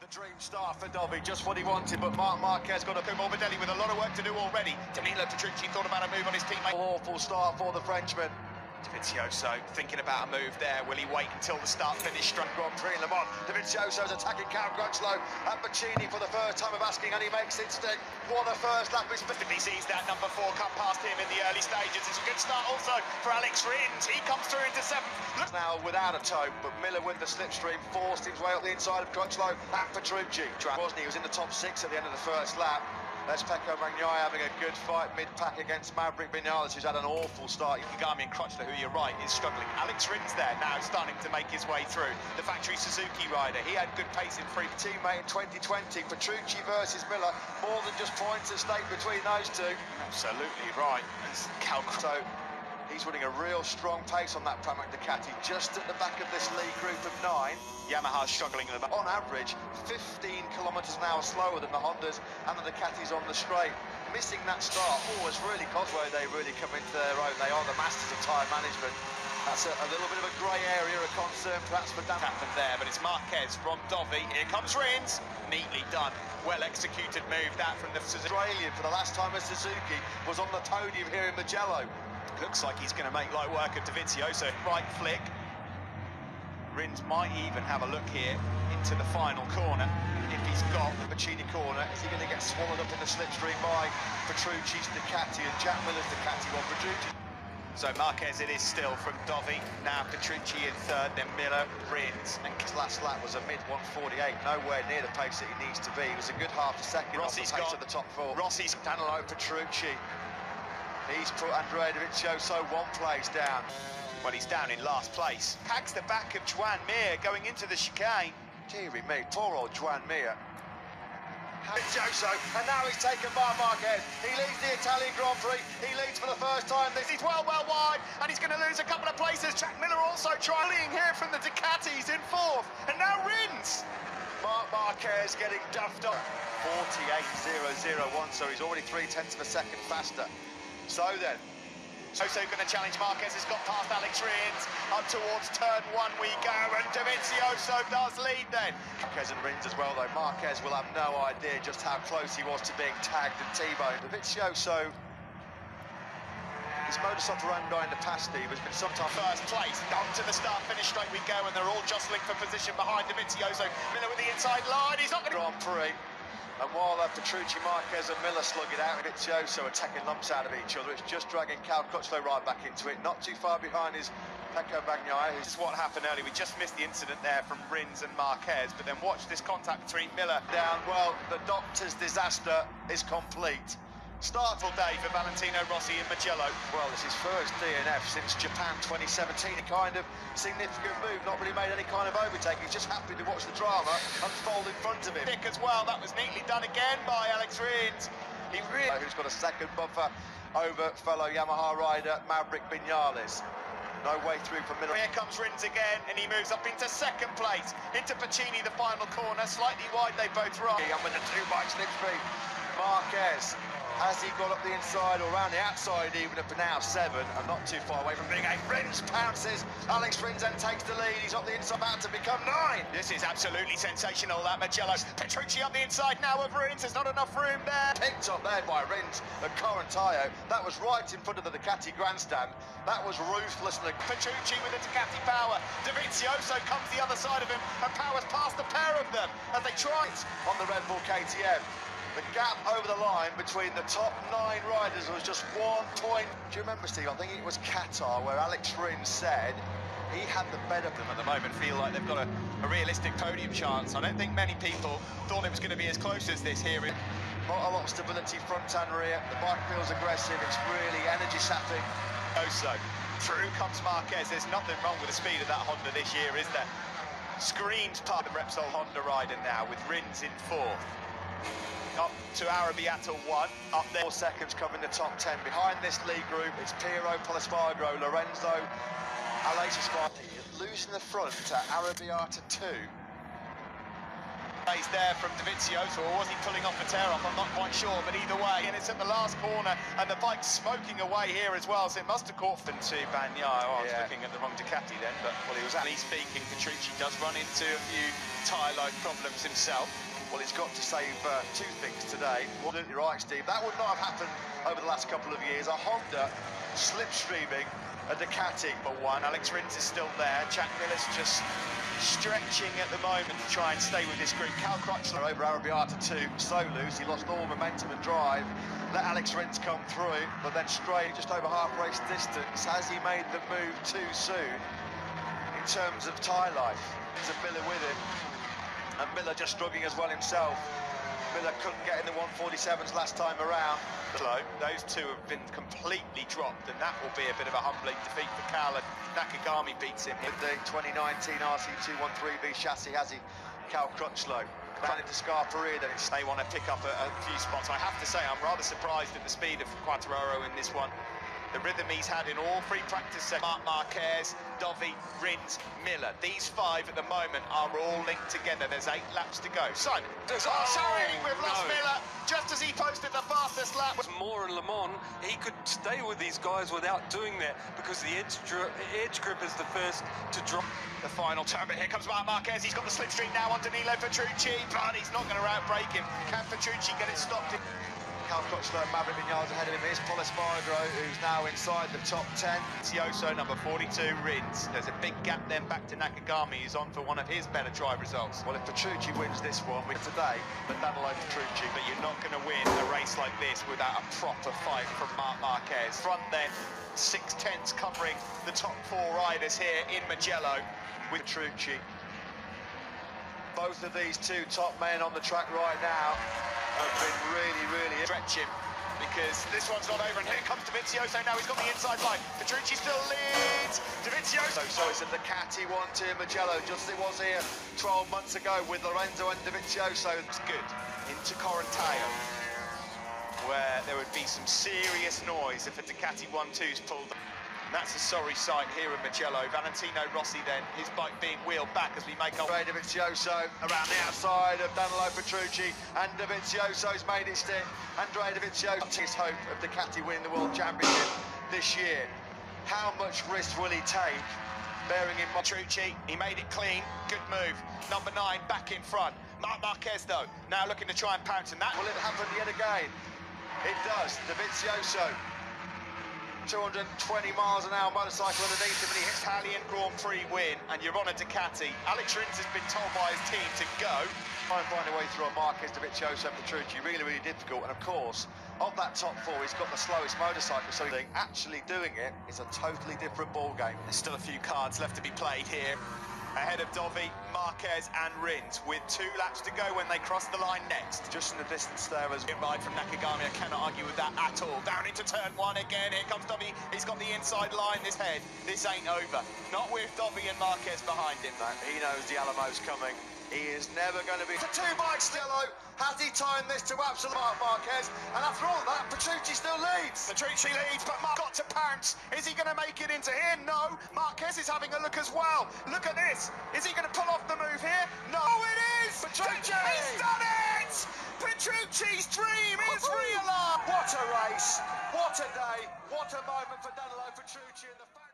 The dream start for Dobby, just what he wanted, but Marc Marquez got a Morbidelli with a lot of work to do already. Danilo Petrucci thought about a move on his teammate. Awful start for the Frenchman. Dovizioso thinking about a move there. Will he wait until the start-finish straight Grand Prix Le Mans? Dovizioso's attacking Count Crutchlow and Pacini for the first time of asking, and he makes it stick. What a first lap. He sees that number 4 come past him in the early stages. It's a good start also for Alex Rins. He comes through into 7th. Now without a toe, but Miller with the slipstream forced his way up the inside of Crutchlow and Petrucci. Wasn't he? He was in the top 6 at the end of the first lap. There's Pecco Bagnaia having a good fight mid-pack against Maverick Vinales, who's had an awful start. Kagami and Crutchlow, who you're right, is struggling. Alex Rins there now starting to make his way through. The factory Suzuki rider, he had good pace in free. Teammate in 2020, Petrucci versus Miller, more than just points at stake between those two. Absolutely right. So he's running a real strong pace on that Pramac Ducati, just at the back of this lead group of 9. Yamaha's struggling on average 15 kilometres an hour slower than the Hondas and the Ducatis on the straight. Missing that start, it's really Cosworth. They really come into their own. They are the masters of tyre management. That's a little bit of a grey area of concern perhaps for Dan. Happened there, but it's Marquez from Dovi. Here comes Rins. Neatly done. Well executed move that from the Australian for the last time a Suzuki was on the podium here in Mugello. Looks like he's going to make light work of Dovizioso. Right flick. Rins might even have a look here into the final corner. If he's got the Pacini corner, is he going to get swallowed up in the slipstream by Petrucci's Ducati and Jack Miller's Ducati? Well, Petrucci. So Marquez it is still from Dovi. Now Petrucci in 3rd, then Miller, Rins. And his last lap was a mid-148, nowhere near the pace that he needs to be. It was a good half a second off the pace of the top 4. Rossi's Danilo Petrucci. He's put Andrea Dovizioso 1 place down. Well, he's down in last place. Tags the back of Joan Mir going into the chicane. Deary me, poor old Joan Mir. Dovizioso, and now he's taken by Marquez. He leads the Italian Grand Prix. He leads for the first time. He's well wide, and he's going to lose a couple of places. Jack Miller also trying here from the Ducatis in 4th, and now Rins. Marc Marquez getting duffed up. 48.001, so he's already 0.3 of a second faster. So then, Soso going to challenge Marquez, has got past Alex Rins, up towards turn 1 we go, and Dovizioso does lead then. Marquez and Rins as well though. Marquez will have no idea just how close he was to being tagged and T-boned. Dovizioso, his modus operandi in the past, Steve, has been sometimes first place. On to the start-finish straight we go, and they're all jostling for position behind Dovizioso. Miller with the inside line, he's not going to... Grand Prix. And while Petrucci, Marquez and Miller slug it out, Dovizioso are taking lumps out of each other. It's just dragging Cal Crutchlow right back into it. Not too far behind is Pecco Bagnaia. This is what happened earlier. We just missed the incident there from Rins and Marquez, but then watch this contact between Miller down. Well, the doctor's disaster is complete. Startful day for Valentino Rossi in Mugello. Well, it's his first DNF since Japan 2017. A kind of significant move, not really made any kind of overtake. He's just happy to watch the drama unfold in front of him. Thick as well, that was neatly done again by Alex Rins. He really... Who's got a second buffer over fellow Yamaha rider Maverick Vinales. No way through for Miller. Here comes Rins again, and he moves up into 2nd place. Into Pacini, the final corner, slightly wide, they both run. I'm with the 2-bike slipstream. Marquez. Has he got up the inside or around the outside even for now 7 and not too far away from being 8. Rins pounces. Alex Rins then takes the lead. He's up the inside, about to become 9. This is absolutely sensational, that Mugello. Petrucci up the inside now of Rins. There's not enough room there. Picked up there by Rins, the Correntaio. That was right in front of the Ducati grandstand. That was ruthless. Petrucci with the Ducati power. Dovizioso comes the other side of him and powers past the pair of them as they try it on the Red Bull KTM. The gap over the line between the top 9 riders was just 1 point. Do you remember, Steve? I think it was Qatar where Alex Rins said he had the better of them at the moment. Feel like they've got a realistic podium chance. I don't think many people thought it was going to be as close as this here. Not a lot of stability front and rear. The bike feels aggressive. It's really energy sapping. So through comes Marquez. There's nothing wrong with the speed of that Honda this year, is there? Screams part of the Repsol Honda rider now with Rins in 4th. Up to Arrabbiata 1, up there 4 seconds covering the top 10. Behind this lead group, it's Piero Polisfagro, Lorenzo, Aleix Esparti, losing the front to Arrabbiata 2. He's there from Dovizioso, or was he pulling off a tear off? I'm not quite sure, but either way, and it's at the last corner, and the bike's smoking away here as well, so it must have caught them to Bagnaia. Oh, I was looking at the wrong Ducati then, but well, he was actually speaking. Petrucci does run into a few tyre life problems himself. Well, he's got to save two things today. Absolutely right, Steve. That would not have happened over the last couple of years. A Honda slipstreaming a Ducati. But one, Alex Rins is still there. Jack Miller's just stretching at the moment to try and stay with this group. Cal Crutchlow over Arrabbiata 2, so loose. He lost all momentum and drive. Let Alex Rins come through, but then straight just over half race distance. Has he made the move too soon in terms of tyre life? There's a Miller with him, and Miller just struggling as well himself. Miller couldn't get in the 147s last time around. Those two have been completely dropped, and that will be a bit of a humbling defeat for Cal, and Nakagami beats him. With the 2019 RC213V chassis, has he? Cal Crutchlow. Down into Scarperia, then they want to pick up a few spots. I have to say, I'm rather surprised at the speed of Quartararo in this one. The rhythm he's had in all three practice sessions. Marc Marquez, Dovi, Rins, Miller. These five at the moment are all linked together. There's 8 laps to go. Simon. Sorry, we've lost Miller just as he posted the fastest lap. More in Le Mans, he could stay with these guys without doing that because the edge grip is the first to drop. The final turn, but here comes Marc Marquez. He's got the slipstream now on Danilo Petrucci, but he's not going to outbrake him. Can Petrucci get it stopped? Cal Crutchlow and Maverick Vinales ahead of him. Here's Paul Espargaro, who's now inside the top 10. Dovizioso, number 42, Rins. There's a big gap then back to Nakagami, who's on for one of his better drive results. Well, if Petrucci wins this one today, then that'll own Petrucci. But you're not going to win a race like this without a proper fight from Marc Marquez. Front then, 6/10 covering the top 4 riders here in Mugello with Petrucci. Both of these two top men on the track right now have been really stretch him, because this one's not over, and here comes Dovizioso. Now he's got the inside line. Petrucci still leads. Dovizioso. So it's a Ducati 1-2 Mugello, just as it was here 12 months ago with Lorenzo and Dovizioso. It's good into Corentao, where there would be some serious noise if a Ducati 1-2's pulled. And that's a sorry sight here in Mugello. Valentino Rossi then, his bike being wheeled back as we make our... Dovizioso around the outside of Danilo Petrucci, and Dovizioso's made it stick. Andrea Dovizioso, his hope of Ducati winning the World Championship this year. How much risk will he take, bearing in mind... Petrucci, he made it clean, good move. Number 9 back in front. Marc Marquez though, now looking to try and pounce, and that... Will it happen yet again? It does. Dovizioso. 220 miles an hour motorcycle underneath him, and he hits Italian Grand Prix win, and you're on a Ducati. Alex Rins has been told by his team to go. Try and find a way through a Marquez, Dovizioso and Petrucci, really difficult. And of course, of that top 4, he's got the slowest motorcycle, so actually doing it is a totally different ball game. There's still a few cards left to be played here. Ahead of Dovi, Marquez and Rins, with 2 laps to go when they cross the line next. Just in the distance there as well. Ride from Nakagami, I cannot argue with that at all. Down into turn 1 again, here comes Dovi. He's got the inside line, this head. This ain't over. Not with Dovi and Marquez behind him. No, he knows the Alamo's coming. He is never going to be... For 2 bikes, Stiello. Has he timed this to absolute Marquez? And after all that, Petrucci still leads. Petrucci leads, but Marc got to pounce. Is he going to make it into here? No. Marquez is having a look as well. Look at this. Is he going to pull off the move here? No, it is. Petrucci! He's done it! Petrucci's dream is realised. What a race. What a day. What a moment for Danilo Petrucci in the...